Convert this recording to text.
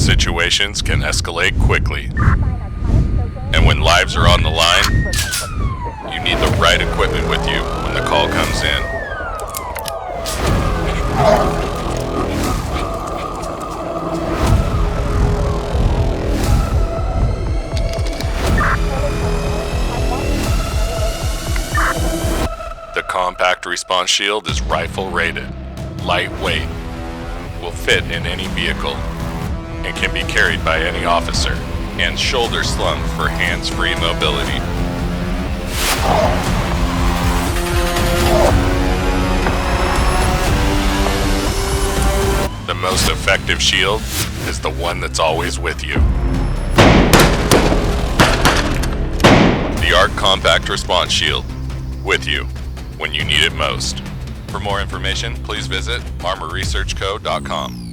situations can escalate quickly. And when lives are on the line, you need the right equipment with you when the call comes in. The compact response shield is rifle rated, lightweight, will fit in any vehicle, and can be carried by any officer, and shoulder slung for hands-free mobility. The most effective shield is the one that's always with you. The ARC Compact Response Shield, with you when you need it most. For more information, please visit armorresearchco.com.